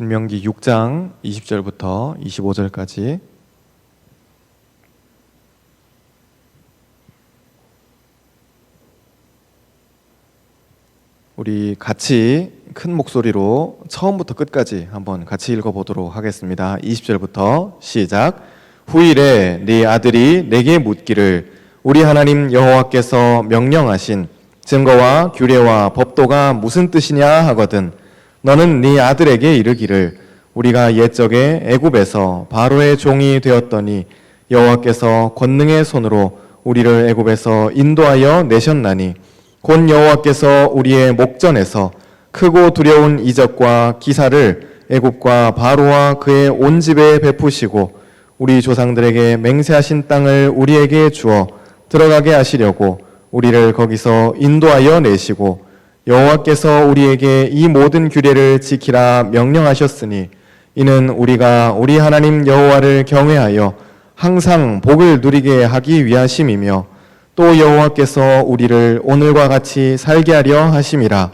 신명기 6장 20절부터 25절까지 우리 같이 큰 목소리로 처음부터 끝까지 한번 같이 읽어보도록 하겠습니다. 20절부터 시작. 후일에 네 아들이 내게 묻기를 우리 하나님 여호와께서 명령하신 증거와 규례와 법도가 무슨 뜻이냐 하거든 너는 네 아들에게 이르기를 우리가 옛적에 애굽에서 바로의 종이 되었더니 여호와께서 권능의 손으로 우리를 애굽에서 인도하여 내셨나니 곧 여호와께서 우리의 목전에서 크고 두려운 이적과 기사를 애굽과 바로와 그의 온 집에 베푸시고 우리 조상들에게 맹세하신 땅을 우리에게 주어 들어가게 하시려고 우리를 거기서 인도하여 내시고 여호와께서 우리에게 이 모든 규례를 지키라 명령하셨으니 이는 우리가 우리 하나님 여호와를 경외하여 항상 복을 누리게 하기 위하심이며 또 여호와께서 우리를 오늘과 같이 살게 하려 하심이라.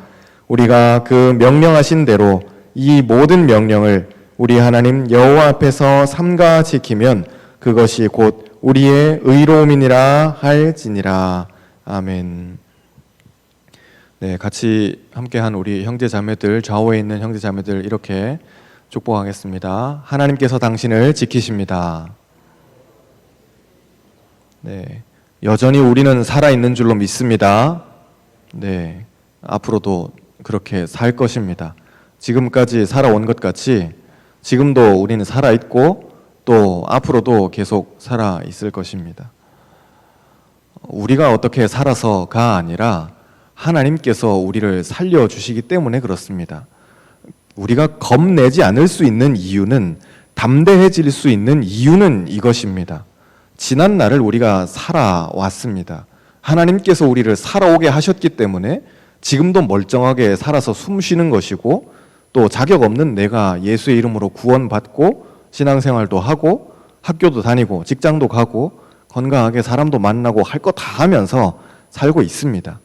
우리가 그 명령하신 대로 이 모든 명령을 우리 하나님 여호와 앞에서 삼가 지키면 그것이 곧 우리의 의로움이니라 할지니라. 아멘. 네, 같이 함께한 우리 형제 자매들, 좌우에 있는 형제 자매들 이렇게 축복하겠습니다. 하나님께서 당신을 지키십니다. 네, 여전히 우리는 살아있는 줄로 믿습니다. 네, 앞으로도 그렇게 살 것입니다. 지금까지 살아온 것 같이 지금도 우리는 살아있고 또 앞으로도 계속 살아있을 것입니다. 우리가 어떻게 살아서가 아니라 하나님께서 우리를 살려주시기 때문에 그렇습니다. 우리가 겁내지 않을 수 있는 이유는, 담대해질 수 있는 이유는 이것입니다. 지난 날을 우리가 살아왔습니다. 하나님께서 우리를 살아오게 하셨기 때문에 지금도 멀쩡하게 살아서 숨 쉬는 것이고 또 자격 없는 내가 예수의 이름으로 구원받고 신앙생활도 하고 학교도 다니고 직장도 가고 건강하게 사람도 만나고 할 거 다 하면서 살고 있습니다.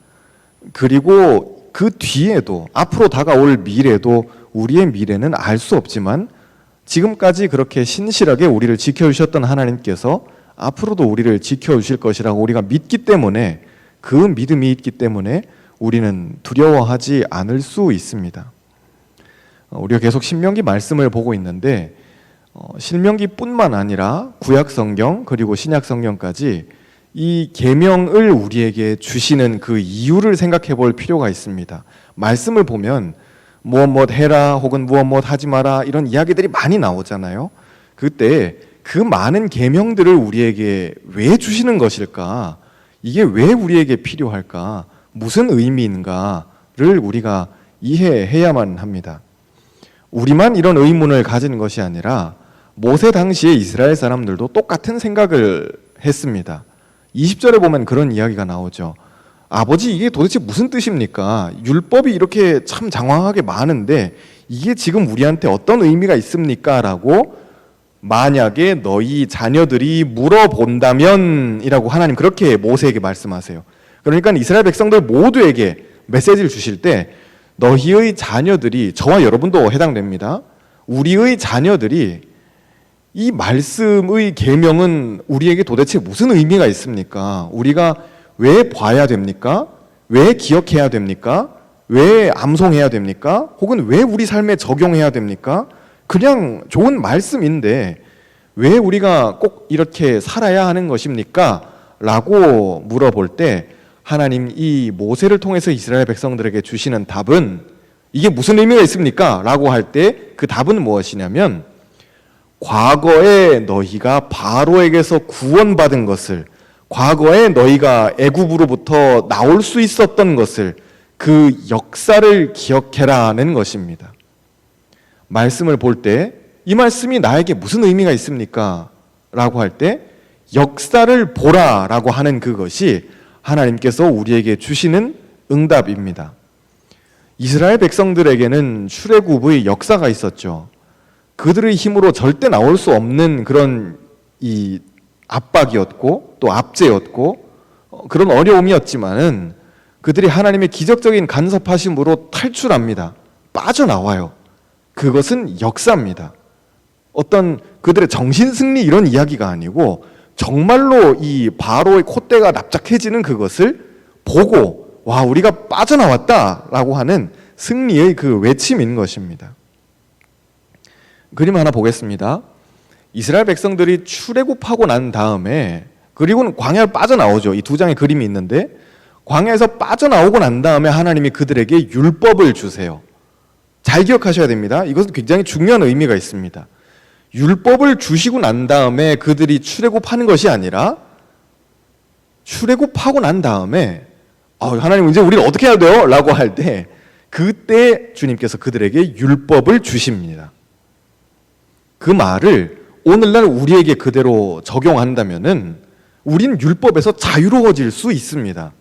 그리고 그 뒤에도 앞으로 다가올 미래도 우리의 미래는 알 수 없지만 지금까지 그렇게 신실하게 우리를 지켜주셨던 하나님께서 앞으로도 우리를 지켜주실 것이라고 우리가 믿기 때문에, 그 믿음이 있기 때문에 우리는 두려워하지 않을 수 있습니다. 우리가 계속 신명기 말씀을 보고 있는데 신명기뿐만 아니라 구약성경 그리고 신약성경까지 이 계명을 우리에게 주시는 그 이유를 생각해 볼 필요가 있습니다. 말씀을 보면 무엇 해라 혹은 무엇 하지 마라 이런 이야기들이 많이 나오잖아요. 그때 그 많은 계명들을 우리에게 왜 주시는 것일까? 이게 왜 우리에게 필요할까? 무슨 의미인가를 우리가 이해해야만 합니다. 우리만 이런 의문을 가지는 것이 아니라 모세 당시의 이스라엘 사람들도 똑같은 생각을 했습니다. 20절에 보면 그런 이야기가 나오죠. 아버지, 이게 도대체 무슨 뜻입니까? 율법이 이렇게 참 장황하게 많은데 이게 지금 우리한테 어떤 의미가 있습니까? 라고 만약에 너희 자녀들이 물어본다면 이라고 하나님 그렇게 모세에게 말씀하세요. 그러니까 이스라엘 백성들 모두에게 메시지를 주실 때 너희의 자녀들이, 저와 여러분도 해당됩니다. 우리의 자녀들이 이 말씀의 계명은 우리에게 도대체 무슨 의미가 있습니까? 우리가 왜 봐야 됩니까? 왜 기억해야 됩니까? 왜 암송해야 됩니까? 혹은 왜 우리 삶에 적용해야 됩니까? 그냥 좋은 말씀인데 왜 우리가 꼭 이렇게 살아야 하는 것입니까? 라고 물어볼 때 하나님 이 모세를 통해서 이스라엘 백성들에게 주시는 답은 이게 무슨 의미가 있습니까? 라고 할 때 그 답은 무엇이냐면 과거에 너희가 바로에게서 구원받은 것을, 과거에 너희가 애굽으로부터 나올 수 있었던 것을, 그 역사를 기억해라는 것입니다. 말씀을 볼 때 이 말씀이 나에게 무슨 의미가 있습니까? 라고 할 때 역사를 보라 라고 하는 그것이 하나님께서 우리에게 주시는 응답입니다. 이스라엘 백성들에게는 출애굽의 역사가 있었죠. 그들의 힘으로 절대 나올 수 없는 그런 이 압박이었고 또 압제였고 그런 어려움이었지만은 그들이 하나님의 기적적인 간섭하심으로 탈출합니다. 빠져나와요. 그것은 역사입니다. 어떤 그들의 정신승리 이런 이야기가 아니고 정말로 이 바로의 콧대가 납작해지는 그것을 보고 와, 우리가 빠져나왔다라고 하는 승리의 그 외침인 것입니다. 그림 하나 보겠습니다. 이스라엘 백성들이 출애굽하고 난 다음에, 그리고는 광야를 빠져나오죠. 이 두 장의 그림이 있는데, 광야에서 빠져나오고 난 다음에 하나님이 그들에게 율법을 주세요. 잘 기억하셔야 됩니다. 이것은 굉장히 중요한 의미가 있습니다. 율법을 주시고 난 다음에 그들이 출애굽하는 것이 아니라, 출애굽하고 난 다음에 하나님 이제 우리는 어떻게 해야 돼요? 라고 할 때 그때 주님께서 그들에게 율법을 주십니다. 그 말을 오늘날 우리에게 그대로 적용한다면은 우리는 율법에서 자유로워질 수 있습니다.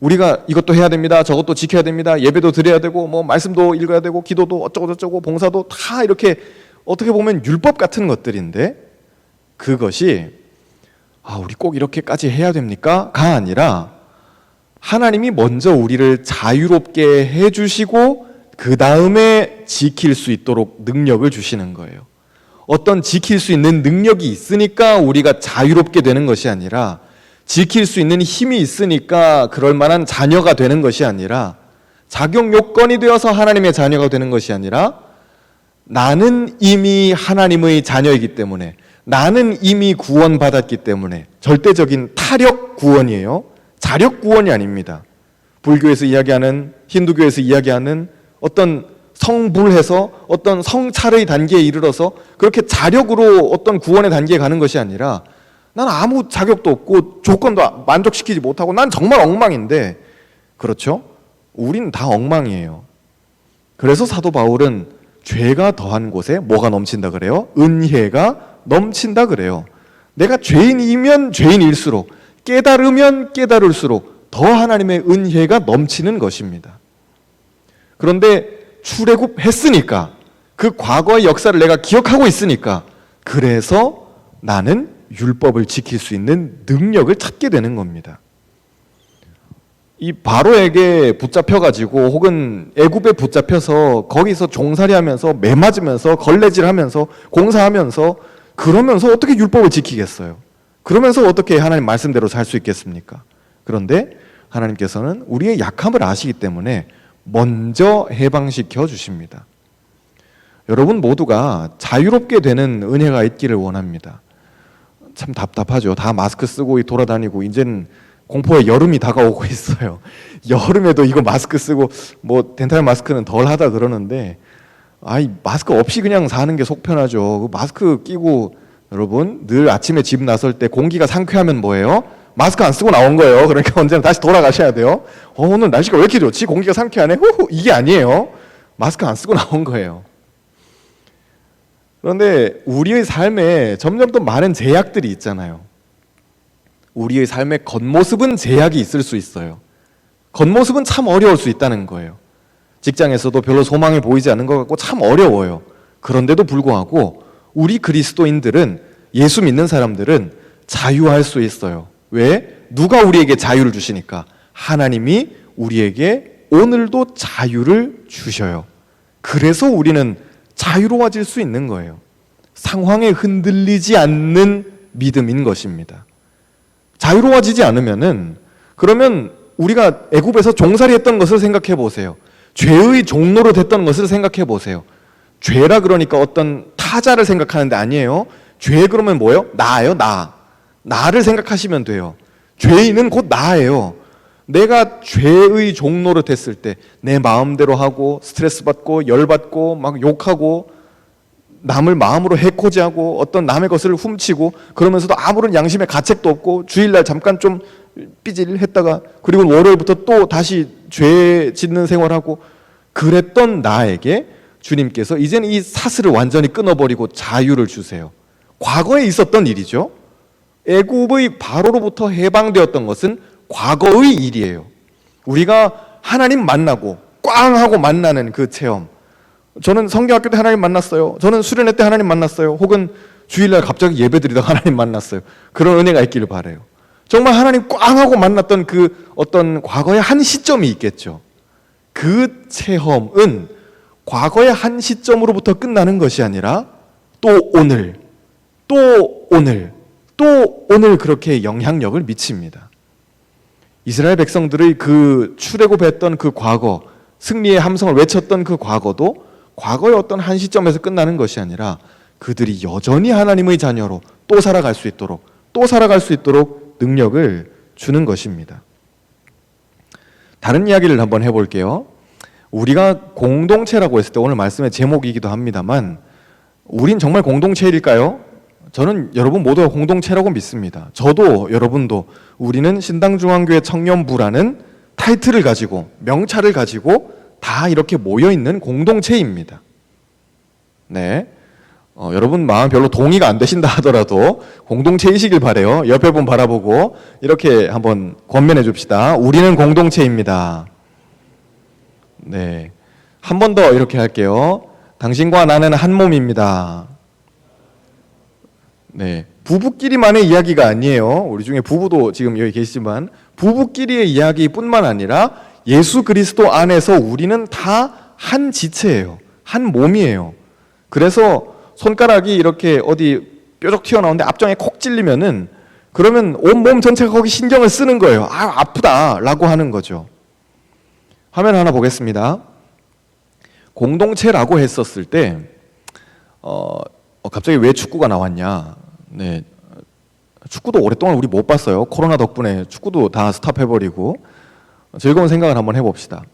우리가 이것도 해야 됩니다. 저것도 지켜야 됩니다. 예배도 드려야 되고 뭐 말씀도 읽어야 되고 기도도 어쩌고 저쩌고 봉사도 다 이렇게 어떻게 보면 율법 같은 것들인데, 그것이 우리 꼭 이렇게까지 해야 됩니까? 가 아니라 하나님이 먼저 우리를 자유롭게 해주시고 그 다음에 지킬 수 있도록 능력을 주시는 거예요. 어떤 지킬 수 있는 능력이 있으니까 우리가 자유롭게 되는 것이 아니라, 지킬 수 있는 힘이 있으니까 그럴 만한 자녀가 되는 것이 아니라, 자격 요건이 되어서 하나님의 자녀가 되는 것이 아니라, 나는 이미 하나님의 자녀이기 때문에, 나는 이미 구원받았기 때문에, 절대적인 타력 구원이에요. 자력 구원이 아닙니다. 불교에서 이야기하는, 힌두교에서 이야기하는 어떤 성불해서 어떤 성찰의 단계에 이르러서 그렇게 자력으로 어떤 구원의 단계에 가는 것이 아니라, 난 아무 자격도 없고 조건도 만족시키지 못하고 난 정말 엉망인데, 그렇죠? 우린 다 엉망이에요. 그래서 사도 바울은 죄가 더한 곳에 뭐가 넘친다 그래요? 은혜가 넘친다 그래요. 내가 죄인이면 죄인일수록, 깨달으면 깨달을수록 더 하나님의 은혜가 넘치는 것입니다. 그런데 출애굽했으니까, 그 과거의 역사를 내가 기억하고 있으니까, 그래서 나는 율법을 지킬 수 있는 능력을 찾게 되는 겁니다. 이 바로에게 붙잡혀가지고 혹은 애굽에 붙잡혀서 거기서 종살이하면서 매 맞으면서 걸레질하면서 공사하면서 그러면서 어떻게 율법을 지키겠어요? 그러면서 어떻게 하나님 말씀대로 살 수 있겠습니까? 그런데 하나님께서는 우리의 약함을 아시기 때문에 먼저 해방시켜 주십니다. 여러분 모두가 자유롭게 되는 은혜가 있기를 원합니다. 참 답답하죠. 다 마스크 쓰고 돌아다니고 이제는 공포의 여름이 다가오고 있어요. 여름에도 이거 마스크 쓰고 뭐 덴탈 마스크는 덜 하다 그러는데, 마스크 없이 그냥 사는 게 속 편하죠. 마스크 끼고 여러분 늘 아침에 집 나설 때 공기가 상쾌하면 뭐예요? 마스크 안 쓰고 나온 거예요. 그러니까 언제나 다시 돌아가셔야 돼요. 오늘 날씨가 왜 이렇게 좋지? 공기가 상쾌하네. 후후, 이게 아니에요. 마스크 안 쓰고 나온 거예요. 그런데 우리의 삶에 점점 더 많은 제약들이 있잖아요. 우리의 삶의 겉모습은 제약이 있을 수 있어요. 겉모습은 참 어려울 수 있다는 거예요. 직장에서도 별로 소망이 보이지 않는 것 같고 참 어려워요. 그런데도 불구하고 우리 그리스도인들은, 예수 믿는 사람들은 자유할 수 있어요. 왜? 누가 우리에게 자유를 주시니까? 하나님이 우리에게 오늘도 자유를 주셔요. 그래서 우리는 자유로워질 수 있는 거예요. 상황에 흔들리지 않는 믿음인 것입니다. 자유로워지지 않으면은, 그러면 우리가 애굽에서 종살이했던 것을 생각해 보세요. 죄의 종로로 됐던 것을 생각해 보세요. 죄라 그러니까 어떤 타자를 생각하는데 아니에요. 죄 그러면 뭐예요? 나예요, 나. 나를 생각하시면 돼요. 죄인은 곧 나예요. 내가 죄의 종로로 됐을 때 내 마음대로 하고 스트레스 받고 열받고 막 욕하고 남을 마음으로 해코지하고 어떤 남의 것을 훔치고 그러면서도 아무런 양심의 가책도 없고 주일날 잠깐 좀 삐질했다가 그리고 월요일부터 또 다시 죄 짓는 생활하고 그랬던 나에게 주님께서 이제는 이 사슬을 완전히 끊어버리고 자유를 주세요. 과거에 있었던 일이죠. 애굽의 바로로부터 해방되었던 것은 과거의 일이에요. 우리가 하나님 만나고 꽝 하고 만나는 그 체험. 저는 성경학교 때 하나님 만났어요. 저는 수련회 때 하나님 만났어요. 혹은 주일날 갑자기 예배드리다가 하나님 만났어요. 그런 은혜가 있기를 바라요. 정말 하나님 꽝 하고 만났던 그 어떤 과거의 한 시점이 있겠죠. 그 체험은 과거의 한 시점으로부터 끝나는 것이 아니라 또 오늘, 또 오늘, 또 오늘 그렇게 영향력을 미칩니다. 이스라엘 백성들의 그 출애굽했던 그 과거, 승리의 함성을 외쳤던 그 과거도 과거의 어떤 한 시점에서 끝나는 것이 아니라 그들이 여전히 하나님의 자녀로 또 살아갈 수 있도록, 또 살아갈 수 있도록 능력을 주는 것입니다. 다른 이야기를 한번 해볼게요. 우리가 공동체라고 했을 때 오늘 말씀의 제목이기도 합니다만 우린 정말 공동체일까요? 저는 여러분 모두가 공동체라고 믿습니다. 저도 여러분도 우리는 신당중앙교회 청년부라는 타이틀을 가지고 명찰을 가지고 다 이렇게 모여있는 공동체입니다. 네, 여러분 마음 별로 동의가 안 되신다 하더라도 공동체이시길 바라요. 옆에 분 바라보고 이렇게 한번 권면해 줍시다. 우리는 공동체입니다. 네, 한 번 더 이렇게 할게요. 당신과 나는 한 몸입니다. 네, 부부끼리만의 이야기가 아니에요. 우리 중에 부부도 지금 여기 계시지만 부부끼리의 이야기뿐만 아니라 예수 그리스도 안에서 우리는 다 한 지체예요. 한 몸이에요. 그래서 손가락이 이렇게 어디 뾰족 튀어나오는데 앞정에 콕 찔리면은 그러면 온몸 전체가 거기 신경을 쓰는 거예요. 아, 아프다라고 하는 거죠. 화면 하나 보겠습니다. 공동체라고 했었을 때 갑자기 왜 축구가 나왔냐? 네, 축구도 오랫동안 우리 못 봤어요. 코로나 덕분에 축구도 다 스탑해버리고 즐거운 생각을 한번 해봅시다.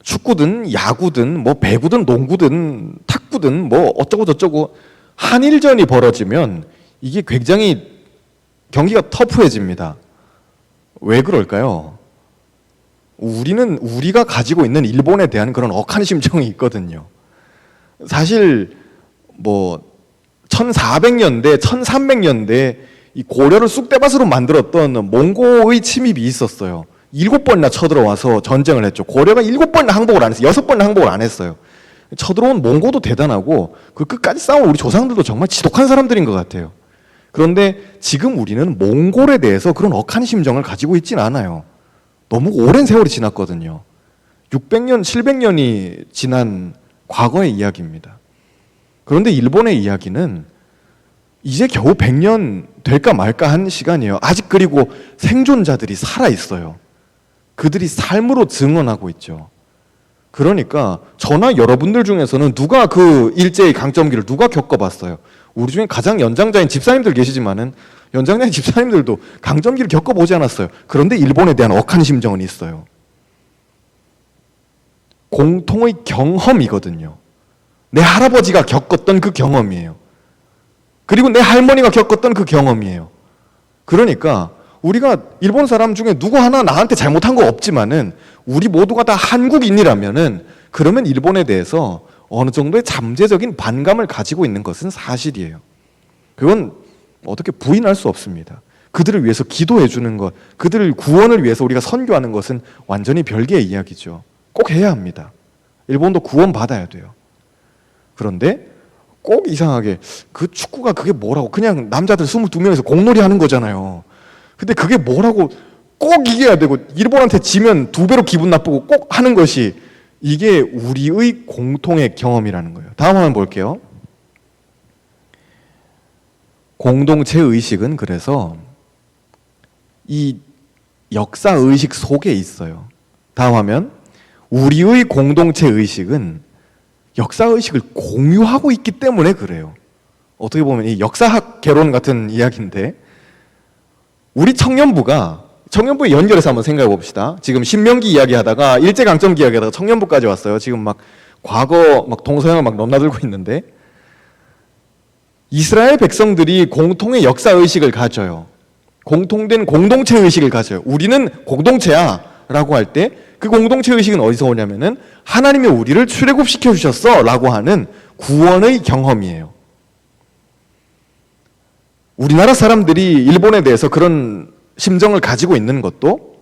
축구든 야구든 뭐 배구든 농구든 탁구든 뭐 어쩌고 저쩌고 한일전이 벌어지면 이게 굉장히 경기가 터프해집니다. 왜 그럴까요? 우리는 우리가 가지고 있는 일본에 대한 그런 억한 심정이 있거든요. 사실 뭐 1400년대, 1300년대 이 고려를 쑥대밭으로 만들었던 몽고의 침입이 있었어요. 7번이나 쳐들어와서 전쟁을 했죠. 고려가 7번이나 항복을 안 했어요. 6번이나 항복을 안 했어요. 쳐들어온 몽고도 대단하고 그 끝까지 싸운 우리 조상들도 정말 지독한 사람들인 것 같아요. 그런데 지금 우리는 몽골에 대해서 그런 억한 심정을 가지고 있진 않아요. 너무 오랜 세월이 지났거든요. 600년, 700년이 지난 과거의 이야기입니다. 그런데 일본의 이야기는 이제 겨우 100년 될까 말까 한 시간이에요. 아직 그리고 생존자들이 살아있어요. 그들이 삶으로 증언하고 있죠. 그러니까 저나 여러분들 중에서는 누가 그 일제의 강점기를 누가 겪어봤어요? 우리 중에 가장 연장자인 집사님들 계시지만은 연장자인 집사님들도 강점기를 겪어보지 않았어요. 그런데 일본에 대한 억한 심정은 있어요. 공통의 경험이거든요. 내 할아버지가 겪었던 그 경험이에요. 그리고 내 할머니가 겪었던 그 경험이에요. 그러니까 우리가 일본 사람 중에 누구 하나 나한테 잘못한 거 없지만은 우리 모두가 다 한국인이라면은 그러면 일본에 대해서 어느 정도의 잠재적인 반감을 가지고 있는 것은 사실이에요. 그건 어떻게 부인할 수 없습니다. 그들을 위해서 기도해 주는 것, 그들을 구원을 위해서 우리가 선교하는 것은 완전히 별개의 이야기죠. 꼭 해야 합니다. 일본도 구원 받아야 돼요. 그런데 꼭 이상하게 그 축구가 그게 뭐라고 그냥 남자들 22명에서 공놀이 하는 거잖아요. 근데 그게 뭐라고 꼭 이겨야 되고 일본한테 지면 2배로 기분 나쁘고 꼭 하는 것이 이게 우리의 공통의 경험이라는 거예요. 다음 화면 볼게요. 공동체 의식은 그래서 이 역사 의식 속에 있어요. 다음 화면. 우리의 공동체 의식은 역사 의식을 공유하고 있기 때문에 그래요. 어떻게 보면 이 역사학 개론 같은 이야기인데 우리 청년부에 연결해서 한번 생각해 봅시다. 지금 신명기 이야기하다가 일제강점기 이야기하다가 청년부까지 왔어요. 지금 막 과거 막 동서양을 막 넘나들고 있는데 이스라엘 백성들이 공통의 역사 의식을 가져요. 공통된 공동체 의식을 가져요. 우리는 공동체야 라고 할 때 그 공동체 의식은 어디서 오냐면은 하나님이 우리를 출애굽시켜 주셨어 라고 하는 구원의 경험이에요. 우리나라 사람들이 일본에 대해서 그런 심정을 가지고 있는 것도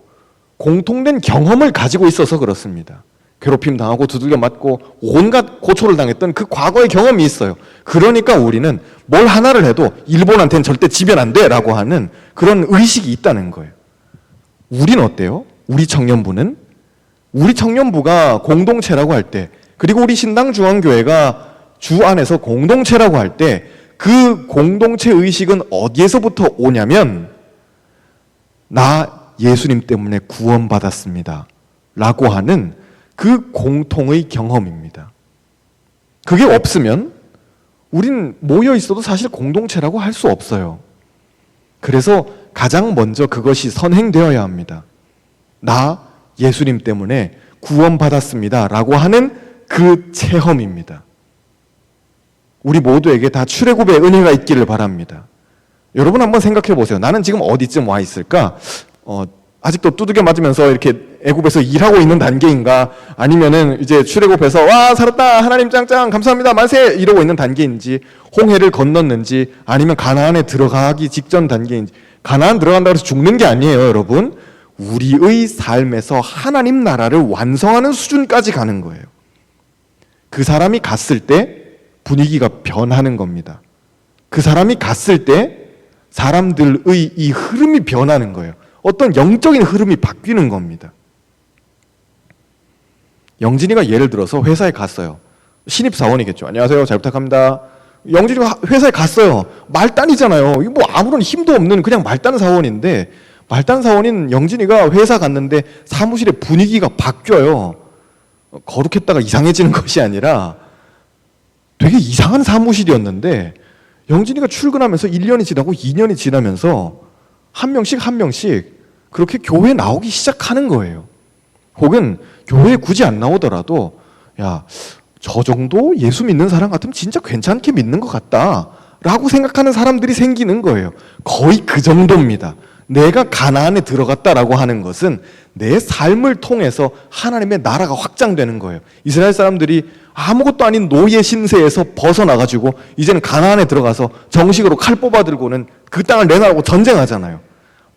공통된 경험을 가지고 있어서 그렇습니다. 괴롭힘 당하고 두들겨 맞고 온갖 고초를 당했던 그 과거의 경험이 있어요. 그러니까 우리는 뭘 하나를 해도 일본한테는 절대 지면 안 돼 라고 하는 그런 의식이 있다는 거예요. 우린 어때요? 우리 청년부는 우리 청년부가 공동체라고 할 때, 그리고 우리 신당중앙교회가 주 안에서 공동체라고 할 때, 그 공동체 의식은 어디에서부터 오냐면, 나 예수님 때문에 구원받았습니다 라고 하는 그 공통의 경험입니다. 그게 없으면 우린 모여 있어도 사실 공동체라고 할 수 없어요. 그래서 가장 먼저 그것이 선행되어야 합니다. 나 예수님 때문에 구원받았습니다 라고 하는 그 체험입니다. 우리 모두에게 다 출애굽의 은혜가 있기를 바랍니다. 여러분 한번 생각해 보세요. 나는 지금 어디쯤 와 있을까? 아직도 두들겨 맞으면서 이렇게 애굽에서 일하고 있는 단계인가? 아니면은 이제 출애굽해서 와 살았다 하나님 짱짱 감사합니다 만세 이러고 있는 단계인지, 홍해를 건넜는지, 아니면 가나안에 들어가기 직전 단계인지. 가나안 들어간다고 해서 죽는 게 아니에요, 여러분. 우리의 삶에서 하나님 나라를 완성하는 수준까지 가는 거예요. 그 사람이 갔을 때 분위기가 변하는 겁니다. 그 사람이 갔을 때 사람들의 이 흐름이 변하는 거예요. 어떤 영적인 흐름이 바뀌는 겁니다. 영진이가 예를 들어서 회사에 갔어요. 신입사원이겠죠. 안녕하세요, 잘 부탁합니다. 영진이가 회사에 갔어요. 말단이잖아요. 이거 뭐 아무런 힘도 없는 그냥 말단 사원인데, 말단 사원인 영진이가 회사 갔는데 사무실의 분위기가 바뀌어요. 거룩했다가 이상해지는 것이 아니라 되게 이상한 사무실이었는데, 영진이가 출근하면서 1년이 지나고 2년이 지나면서 한 명씩 한 명씩 그렇게 교회에 나오기 시작하는 거예요. 혹은 교회에 굳이 안 나오더라도 야, 저 정도 예수 믿는 사람 같으면 진짜 괜찮게 믿는 것 같다 라고 생각하는 사람들이 생기는 거예요. 거의 그 정도입니다. 내가 가나안에 들어갔다라고 하는 것은 내 삶을 통해서 하나님의 나라가 확장되는 거예요. 이스라엘 사람들이 아무것도 아닌 노예 신세에서 벗어나가지고 이제는 가나안에 들어가서 정식으로 칼 뽑아들고는 그 땅을 내놔라고 전쟁하잖아요.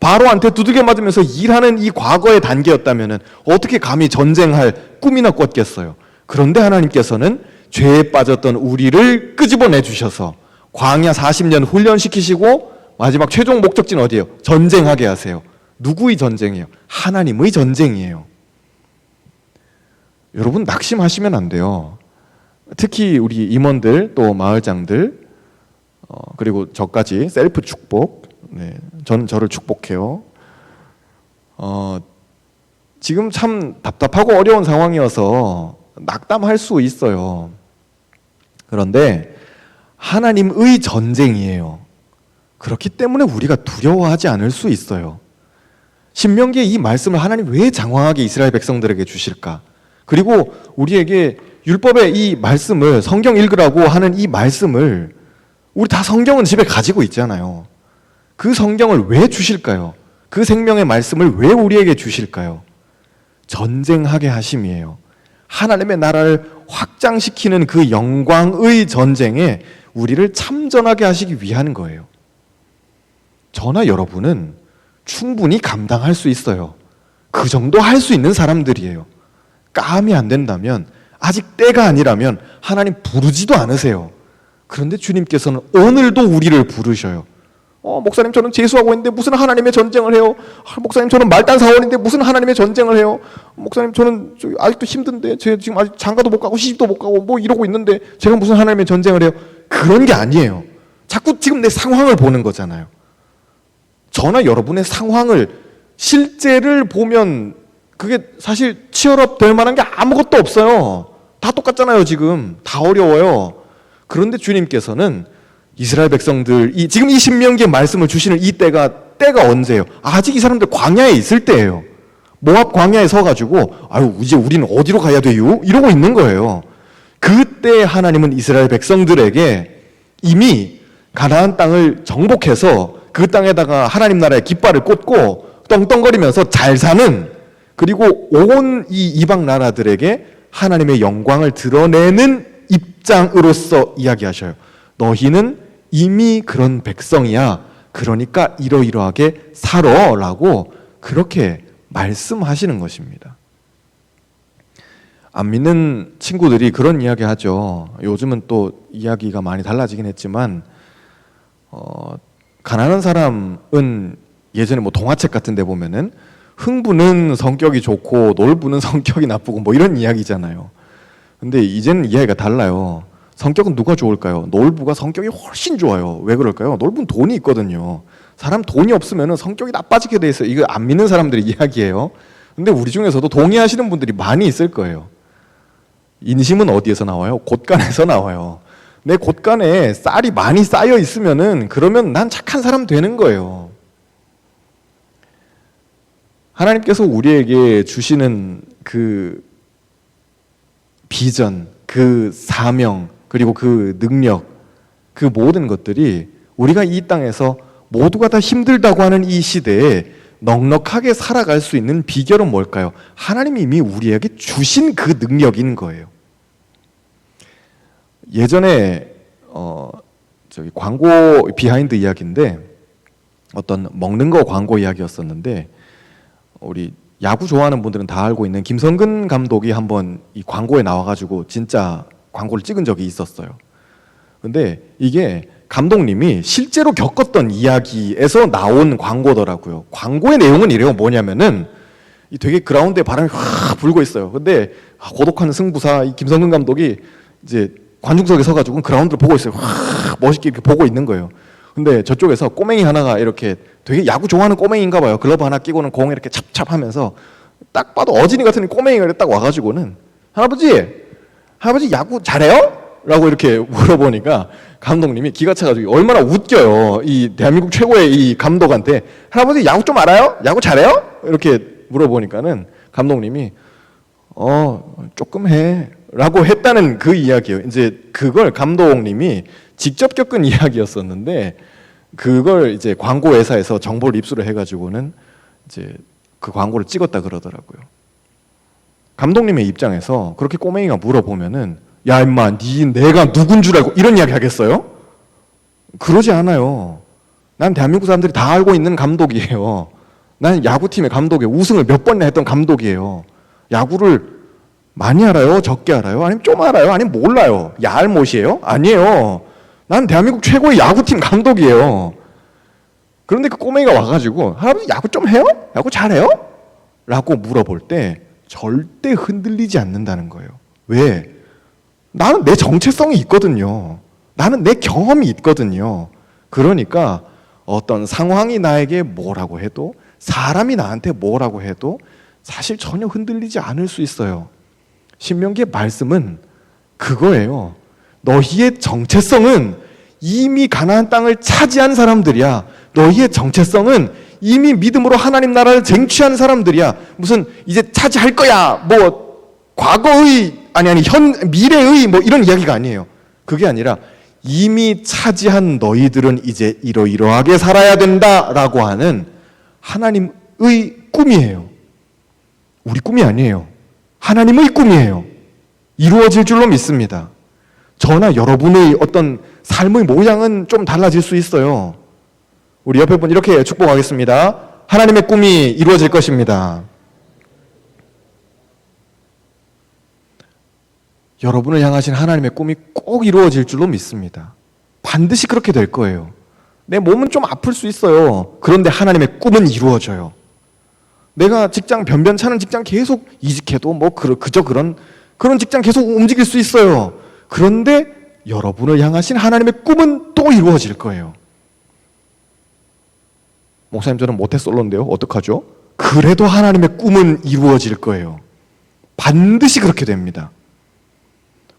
바로한테 두들겨 맞으면서 일하는 이 과거의 단계였다면 어떻게 감히 전쟁할 꿈이나 꿨겠어요. 그런데 하나님께서는 죄에 빠졌던 우리를 끄집어내 주셔서 광야 40년 훈련시키시고 마지막 최종 목적지는 어디예요? 전쟁하게 하세요. 누구의 전쟁이에요? 하나님의 전쟁이에요. 여러분 낙심하시면 안 돼요. 특히 우리 임원들 또 마을장들 그리고 저까지 셀프 축복, 네, 전 저를 축복해요. 지금 참 답답하고 어려운 상황이어서 낙담할 수 있어요. 그런데 하나님의 전쟁이에요. 그렇기 때문에 우리가 두려워하지 않을 수 있어요. 신명기의 이 말씀을 하나님 왜 장황하게 이스라엘 백성들에게 주실까? 그리고 우리에게 율법의 이 말씀을, 성경 읽으라고 하는 이 말씀을 우리 다 성경은 집에 가지고 있잖아요. 그 성경을 왜 주실까요? 그 생명의 말씀을 왜 우리에게 주실까요? 전쟁하게 하심이에요. 하나님의 나라를 확장시키는 그 영광의 전쟁에 우리를 참전하게 하시기 위한 거예요. 저나 여러분은 충분히 감당할 수 있어요. 그 정도 할 수 있는 사람들이에요. 까함이 안 된다면, 아직 때가 아니라면 하나님 부르지도 않으세요. 그런데 주님께서는 오늘도 우리를 부르셔요. 목사님 저는 재수하고 있는데 무슨 하나님의 전쟁을 해요? 목사님 저는 말단 사원인데 무슨 하나님의 전쟁을 해요? 목사님 저는 아직도 힘든데 제가 지금 아직 장가도 못 가고 시집도 못 가고 뭐 이러고 있는데 제가 무슨 하나님의 전쟁을 해요? 그런 게 아니에요. 자꾸 지금 내 상황을 보는 거잖아요. 저나 여러분의 상황을, 실제를 보면 그게 사실 치열업 될 만한 게 아무것도 없어요. 다 똑같잖아요. 지금 다 어려워요. 그런데 주님께서는 이스라엘 백성들, 지금 이 신명기의 말씀을 주시는 이 때가 언제예요? 아직 이 사람들 광야에 있을 때예요. 모압 광야에 서가지고 아유 이제 우리는 어디로 가야 돼요? 이러고 있는 거예요. 그때 하나님은 이스라엘 백성들에게 이미 가나안 땅을 정복해서 그 땅에다가 하나님 나라의 깃발을 꽂고 떵떵거리면서 잘 사는, 그리고 온 이 이방 나라들에게 하나님의 영광을 드러내는 입장으로서 이야기하셔요. 너희는 이미 그런 백성이야. 그러니까 이러이러하게 살아라고 그렇게 말씀하시는 것입니다. 안 믿는 친구들이 그런 이야기 하죠. 요즘은 또 이야기가 많이 달라지긴 했지만 가난한 사람은 예전에 뭐 동화책 같은 데 보면은 흥부는 성격이 좋고 놀부는 성격이 나쁘고 뭐 이런 이야기잖아요. 근데 이제는 이야기가 달라요. 성격은 누가 좋을까요? 놀부가 성격이 훨씬 좋아요. 왜 그럴까요? 놀부는 돈이 있거든요. 사람 돈이 없으면 성격이 나빠지게 돼 있어요. 이거 안 믿는 사람들의 이야기예요. 근데 우리 중에서도 동의하시는 분들이 많이 있을 거예요. 인심은 어디에서 나와요? 곳간에서 나와요. 내 곳간에 쌀이 많이 쌓여 있으면은 그러면 난 착한 사람 되는 거예요. 하나님께서 우리에게 주시는 그 비전, 그 사명, 그리고 그 능력, 그 모든 것들이 우리가 이 땅에서 모두가 다 힘들다고 하는 이 시대에 넉넉하게 살아갈 수 있는 비결은 뭘까요? 하나님이 이미 우리에게 주신 그 능력인 거예요. 예전에 광고 비하인드 이야기인데 어떤 먹는 거 광고 이야기였었는데 우리 야구 좋아하는 분들은 다 알고 있는 김성근 감독이 한번 이 광고에 나와가지고 진짜 광고를 찍은 적이 있었어요. 근데 이게 감독님이 실제로 겪었던 이야기에서 나온 광고더라고요. 광고의 내용은 이래요. 뭐냐면은 이 되게 그라운드에 바람이 확 불고 있어요. 근데 고독한 승부사 이 김성근 감독이 이제 관중석에 서가지고 그라운드를 보고 있어요. 확 멋있게 이렇게 보고 있는 거예요. 근데 저쪽에서 꼬맹이 하나가 이렇게 되게 야구 좋아하는 꼬맹이인가 봐요. 글러브 하나 끼고는 공을 이렇게 찹찹하면서 딱 봐도 어진이 같은 꼬맹이가 딱 와가지고는 할아버지 야구 잘해요? 라고 이렇게 물어보니까 감독님이 기가 차가지고 얼마나 웃겨요. 이 대한민국 최고의 이 감독한테 할아버지 야구 좀 알아요? 야구 잘해요? 이렇게 물어보니까는 감독님이 조금 해 라고 했다는 그 이야기예요. 이제 그걸 감독님이 직접 겪은 이야기였었는데 그걸 이제 광고 회사에서 정보를 입수를 해가지고는 이제 그 광고를 찍었다 그러더라고요. 감독님의 입장에서 그렇게 꼬맹이가 물어보면은 야 임마 내가 누군 줄 알고 이런 이야기 하겠어요? 그러지 않아요. 난 대한민국 사람들이 다 알고 있는 감독이에요. 난 야구팀의 감독이에요. 우승을 몇 번이나 했던 감독이에요. 야구를 많이 알아요? 적게 알아요? 아니면 좀 알아요? 아니면 몰라요? 얄못이에요? 아니에요. 난 대한민국 최고의 야구팀 감독이에요. 그런데 그 꼬맹이가 와가지고 할아버지 야구 좀 해요? 야구 잘해요? 라고 물어볼 때 절대 흔들리지 않는다는 거예요. 왜? 나는 내 정체성이 있거든요. 나는 내 경험이 있거든요. 그러니까 어떤 상황이 나에게 뭐라고 해도 사람이 나한테 뭐라고 해도 사실 전혀 흔들리지 않을 수 있어요. 신명기의 말씀은 그거예요. 너희의 정체성은 이미 가나안 땅을 차지한 사람들이야. 너희의 정체성은 이미 믿음으로 하나님 나라를 쟁취한 사람들이야. 무슨 이제 차지할 거야. 뭐 과거의 아니 미래의 뭐 이런 이야기가 아니에요. 그게 아니라 이미 차지한 너희들은 이제 이러이러하게 살아야 된다라고 하는 하나님의 꿈이에요. 우리 꿈이 아니에요. 하나님의 꿈이에요. 이루어질 줄로 믿습니다. 저나 여러분의 어떤 삶의 모양은 좀 달라질 수 있어요. 우리 옆에 분 이렇게 축복하겠습니다. 하나님의 꿈이 이루어질 것입니다. 여러분을 향하신 하나님의 꿈이 꼭 이루어질 줄로 믿습니다. 반드시 그렇게 될 거예요. 내 몸은 좀 아플 수 있어요. 그런데 하나님의 꿈은 이루어져요. 내가 직장 변변찮은 직장 계속 이직해도 뭐 그저 그런 직장 계속 움직일 수 있어요. 그런데 여러분을 향하신 하나님의 꿈은 또 이루어질 거예요. 목사님 저는 모태솔로인데요. 어떡하죠? 그래도 하나님의 꿈은 이루어질 거예요. 반드시 그렇게 됩니다.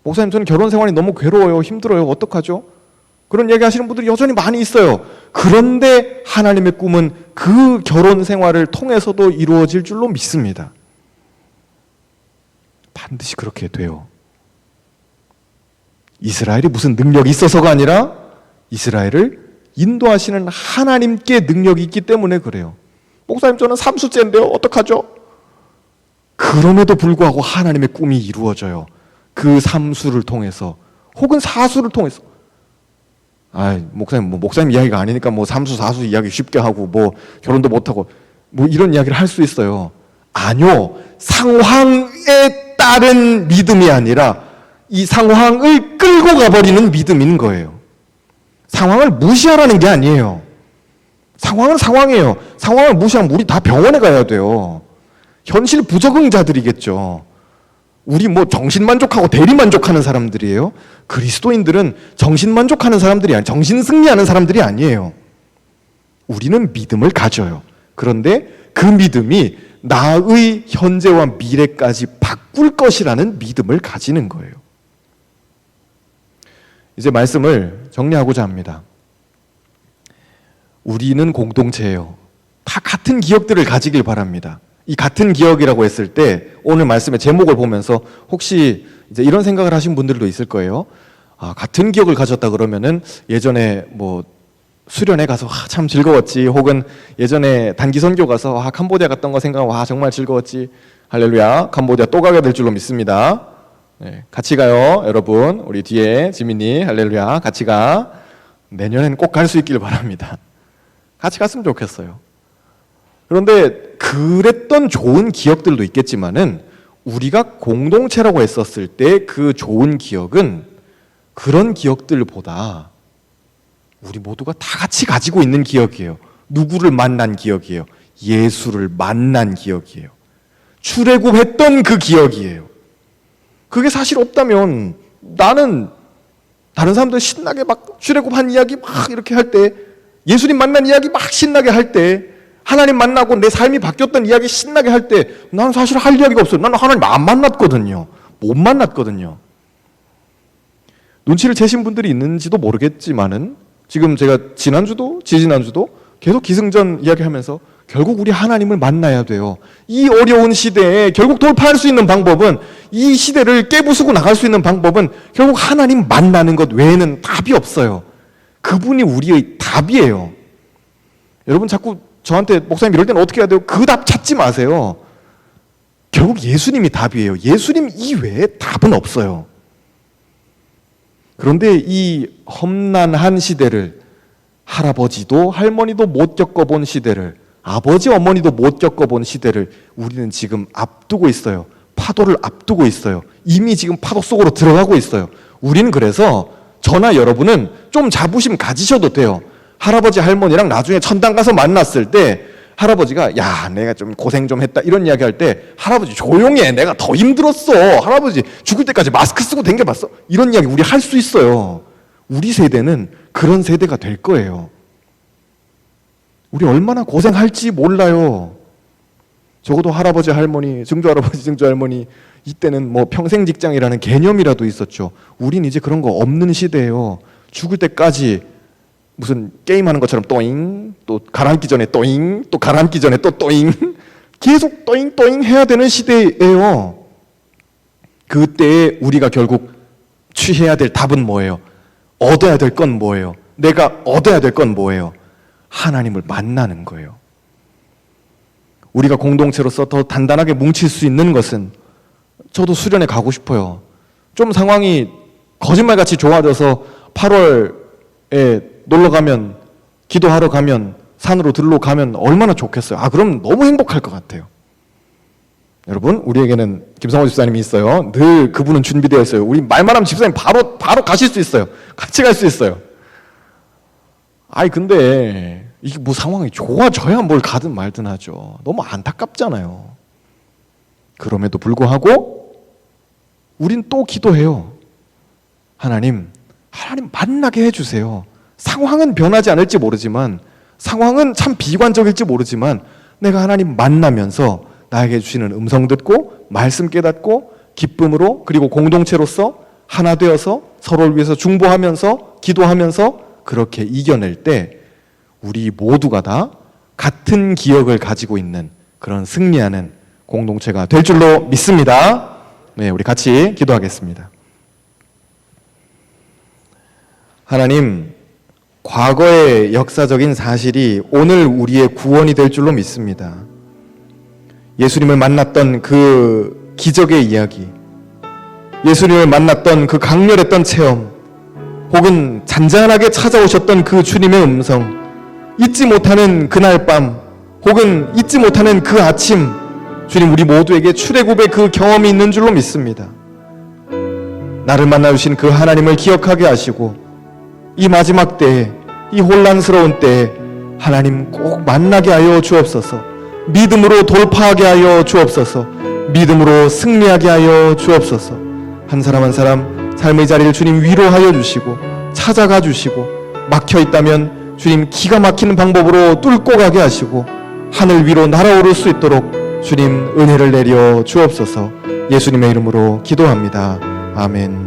목사님 저는 결혼 생활이 너무 괴로워요. 힘들어요. 어떡하죠? 그런 얘기 하시는 분들이 여전히 많이 있어요. 그런데 하나님의 꿈은 그 결혼 생활을 통해서도 이루어질 줄로 믿습니다. 반드시 그렇게 돼요. 이스라엘이 무슨 능력이 있어서가 아니라 이스라엘을 인도하시는 하나님께 능력이 있기 때문에 그래요. 목사님 저는 삼수째인데요. 어떡하죠? 그럼에도 불구하고 하나님의 꿈이 이루어져요. 그 삼수를 통해서 혹은 사수를 통해서. 목사님 이야기가 아니니까 뭐 삼수 사수 이야기 쉽게 하고 뭐 결혼도 못하고 뭐 이런 이야기를 할 수 있어요. 아니요. 상황에 따른 믿음이 아니라 이 상황을 끌고 가버리는 믿음인 거예요. 상황을 무시하라는 게 아니에요. 상황은 상황이에요. 상황을 무시하면 우리 다 병원에 가야 돼요. 현실 부적응자들이겠죠. 우리 뭐 정신만족하고 대리만족하는 사람들이에요. 그리스도인들은 정신만족하는 사람들이 아니에요. 정신승리하는 사람들이 아니에요. 우리는 믿음을 가져요. 그런데 그 믿음이 나의 현재와 미래까지 바꿀 것이라는 믿음을 가지는 거예요. 이제 말씀을 정리하고자 합니다. 우리는 공동체예요. 다 같은 기억들을 가지길 바랍니다. 이 같은 기억이라고 했을 때 오늘 말씀의 제목을 보면서 혹시 이제 이런 생각을 하신 분들도 있을 거예요. 아, 같은 기억을 가졌다 그러면은 예전에 뭐 수련회 가서 참 즐거웠지, 혹은 예전에 단기 선교 가서 캄보디아 갔던 거 생각하면 정말 즐거웠지, 할렐루야, 캄보디아 또 가게 될 줄로 믿습니다. 네, 같이 가요, 여러분. 우리 뒤에 지민이, 할렐루야, 같이 가. 내년엔 꼭 갈 수 있길 바랍니다. 같이 갔으면 좋겠어요. 그런데 그랬던 좋은 기억들도 있겠지만은 우리가 공동체라고 했었을 때 그 좋은 기억은 그런 기억들보다 우리 모두가 다 같이 가지고 있는 기억이에요. 누구를 만난 기억이에요. 예수를 만난 기억이에요. 출애굽했던 그 기억이에요. 그게 사실 없다면 나는 다른 사람들 신나게 막 출애굽한 이야기 막 이렇게 할 때, 예수님 만난 이야기 막 신나게 할 때, 하나님 만나고 내 삶이 바뀌었던 이야기 신나게 할 때 나는 사실 할 이야기가 없어요. 나는 하나님 안 만났거든요. 못 만났거든요. 눈치를 채신 분들이 있는지도 모르겠지만은 지금 제가 지난주도 지지난주도 계속 기승전 이야기하면서 결국 우리 하나님을 만나야 돼요. 이 어려운 시대에 결국 돌파할 수 있는 방법은, 이 시대를 깨부수고 나갈 수 있는 방법은 결국 하나님 만나는 것 외에는 답이 없어요. 그분이 우리의 답이에요. 여러분 자꾸 저한테 목사님 이럴 때는 어떻게 해야 돼요? 그 답 찾지 마세요. 결국 예수님이 답이에요. 예수님 이외에 답은 없어요. 그런데 이 험난한 시대를, 할아버지도 할머니도 못 겪어본 시대를, 아버지 어머니도 못 겪어본 시대를 우리는 지금 앞두고 있어요. 파도를 앞두고 있어요. 이미 지금 파도 속으로 들어가고 있어요. 우리는 그래서 저나 여러분은 좀 자부심 가지셔도 돼요. 할아버지 할머니랑 나중에 천당 가서 만났을 때 할아버지가 야 내가 좀 고생 좀 했다 이런 이야기 할 때 할아버지 조용히 해, 내가 더 힘들었어, 할아버지 죽을 때까지 마스크 쓰고 댕겨봤어, 이런 이야기 우리 할 수 있어요. 우리 세대는 그런 세대가 될 거예요. 우리 얼마나 고생할지 몰라요. 적어도 할아버지 할머니, 증조할아버지 증조할머니 이때는 뭐 평생 직장이라는 개념이라도 있었죠. 우린 이제 그런 거 없는 시대예요. 죽을 때까지 무슨 게임하는 것처럼 또잉, 또 가라앉기 전에 또잉, 또 가라앉기 전에 또 또잉, 계속 또잉 또잉 해야 되는 시대예요. 그때에 우리가 결국 취해야 될 답은 뭐예요? 얻어야 될 건 뭐예요? 내가 얻어야 될 건 뭐예요? 하나님을 만나는 거예요. 우리가 공동체로서 더 단단하게 뭉칠 수 있는 것은, 저도 수련회 가고 싶어요. 좀 상황이 거짓말같이 좋아져서 8월에 놀러 가면, 기도하러 가면, 산으로 들러 가면 얼마나 좋겠어요. 그럼 너무 행복할 것 같아요. 여러분, 우리에게는 김성호 집사님이 있어요. 늘 그분은 준비되어 있어요. 우리 말만 하면 집사님 바로 가실 수 있어요. 같이 갈 수 있어요. 근데 이게 뭐 상황이 좋아져야 뭘 가든 말든 하죠. 너무 안타깝잖아요. 그럼에도 불구하고 우린 또 기도해요. 하나님 만나게 해주세요. 상황은 변하지 않을지 모르지만, 상황은 참 비관적일지 모르지만, 내가 하나님 만나면서 나에게 주시는 음성 듣고 말씀 깨닫고 기쁨으로, 그리고 공동체로서 하나 되어서 서로를 위해서 중보하면서 기도하면서 그렇게 이겨낼 때 우리 모두가 다 같은 기억을 가지고 있는 그런 승리하는 공동체가 될 줄로 믿습니다. 네, 우리 같이 기도하겠습니다. 하나님, 과거의 역사적인 사실이 오늘 우리의 구원이 될 줄로 믿습니다. 예수님을 만났던 그 기적의 이야기, 예수님을 만났던 그 강렬했던 체험, 혹은 잔잔하게 찾아오셨던 그 주님의 음성, 잊지 못하는 그날 밤, 혹은 잊지 못하는 그 아침, 주님, 우리 모두에게 출애굽의 그 경험이 있는 줄로 믿습니다. 나를 만나주신 그 하나님을 기억하게 하시고, 이 마지막 때에, 이 혼란스러운 때에 하나님 꼭 만나게 하여 주옵소서. 믿음으로 돌파하게 하여 주옵소서. 믿음으로 승리하게 하여 주옵소서. 한 사람 한 사람 삶의 자리를 주님 위로하여 주시고 찾아가 주시고 막혀 있다면 주님 기가 막히는 방법으로 뚫고 가게 하시고 하늘 위로 날아오를 수 있도록 주님 은혜를 내려 주옵소서. 예수님의 이름으로 기도합니다. 아멘.